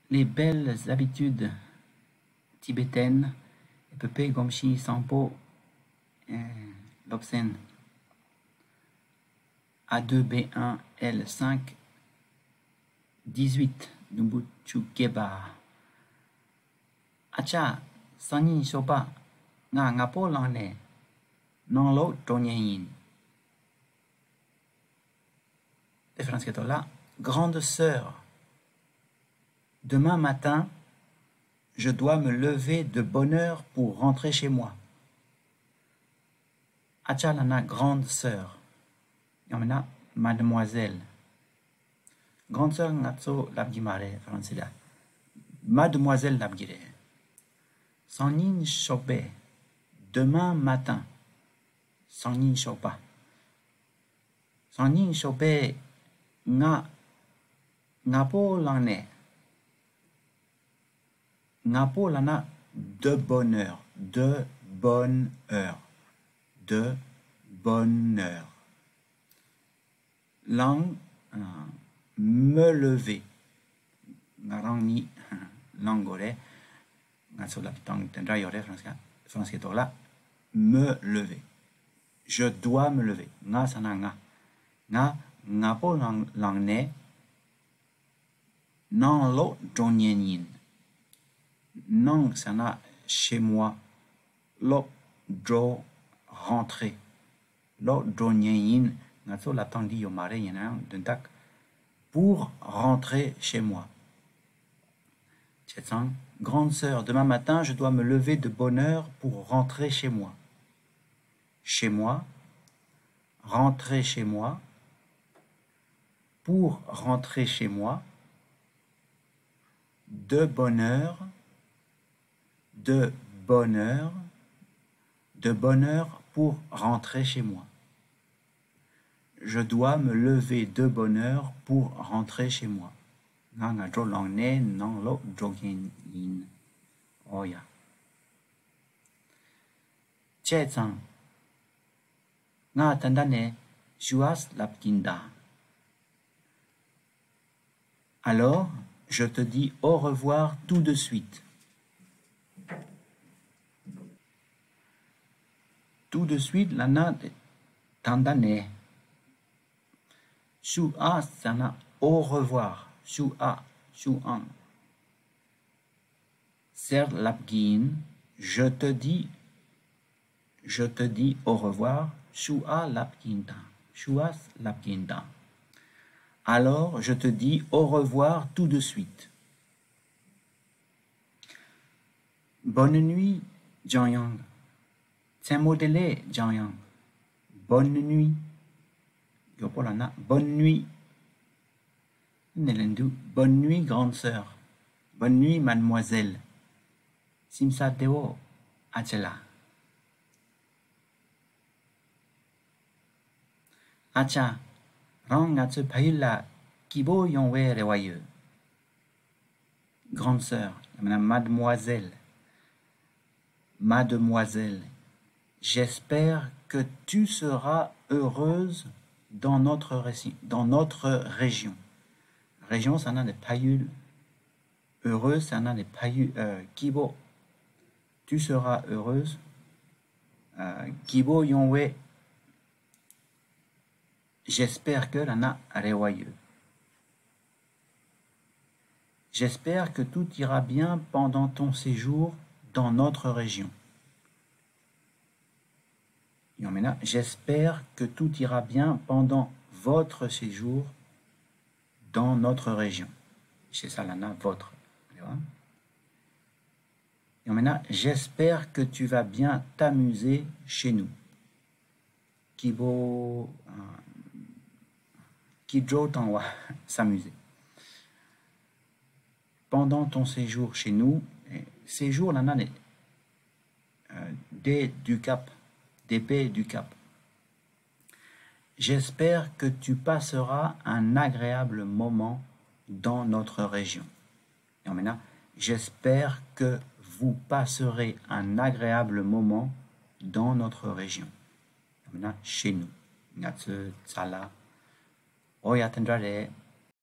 Les belles habitudes tibétaines, Pepe Gomshi Sampo, Lobsen A2B1 L5 18 Numbuchu Geba Acha Sani Sopa Nga Ngapo Lane Non Lo Tonyen. Référence qui est là. Grande sœur, demain matin, je dois me lever de bonne heure pour rentrer chez moi. Achalana, grande sœur. Yamena, mademoiselle. Grande sœur, ngatso labgimare, français là. Mademoiselle labgire. Sanin chope, demain matin. Sanin chopa. Sanin chope, Ngapo lane. Ngapo lana de bonne heure. De bonne heure. De bonne heure. Langue, me lever. Ngarangi, langore. Ngasola tang tendra yore, français là. Me lever. Je dois me lever. Nga sana nga. Ngapo langne. Non lo donyenin. Non sana chez moi. Lo do rentrer. Lo donyenin. Ngaso la tandi yomare yana dentak. Pour rentrer chez moi. Tchetsan. Grande sœur, demain matin, je dois me lever de bonne heure pour rentrer chez moi. Chez moi. Rentrer chez moi. Pour rentrer chez moi. De bonne heure, de bonne heure, de bonne heure pour rentrer chez moi. Je dois me lever de bonne heure pour rentrer chez moi. Nga dro long ne non lo drogin in oya. Chetsan. Nga tandane juas lapkinda. Alors, je te dis au revoir tout de suite. Tout de suite, lana tandane. Shu a sana au revoir. Shu a, shu an. Ser lapgin, je te dis au revoir. Shu a lapginda. Shu as lapginda. Alors, je te dis au revoir tout de suite. Bonne nuit, Jianyang. C'est modélé, Jianyang. Bonne nuit. Yopolana, bonne nuit. Nelendu, bonne nuit, grande sœur. Bonne nuit, mademoiselle. Simsa deo, achela. Acha. Rangatsu païla kibo yonwe rewaye. Grande sœur, mademoiselle. Mademoiselle, j'espère que tu seras heureuse dans notre région. Région, ça n'a des païules. Heureuse, ça n'a des païules. Kibo, tu seras heureuse. Kibo yonwe. J'espère que l'ana rewaye. J'espère que tout ira bien pendant ton séjour dans notre région. J'espère que tout ira bien pendant votre séjour dans notre région. C'est ça l'ana, votre. J'espère que tu vas bien t'amuser chez nous. Kibo... Kidjo Tanwa, s'amuser. Pendant ton séjour chez nous, séjour l'ana D du Cap, d'épée du Cap. J'espère que tu passeras un agréable moment dans notre région. Et maintenant, j'espère que vous passerez un agréable moment dans notre région. Et maintenant, chez nous. Ngatsu, tsala. Voy a tendré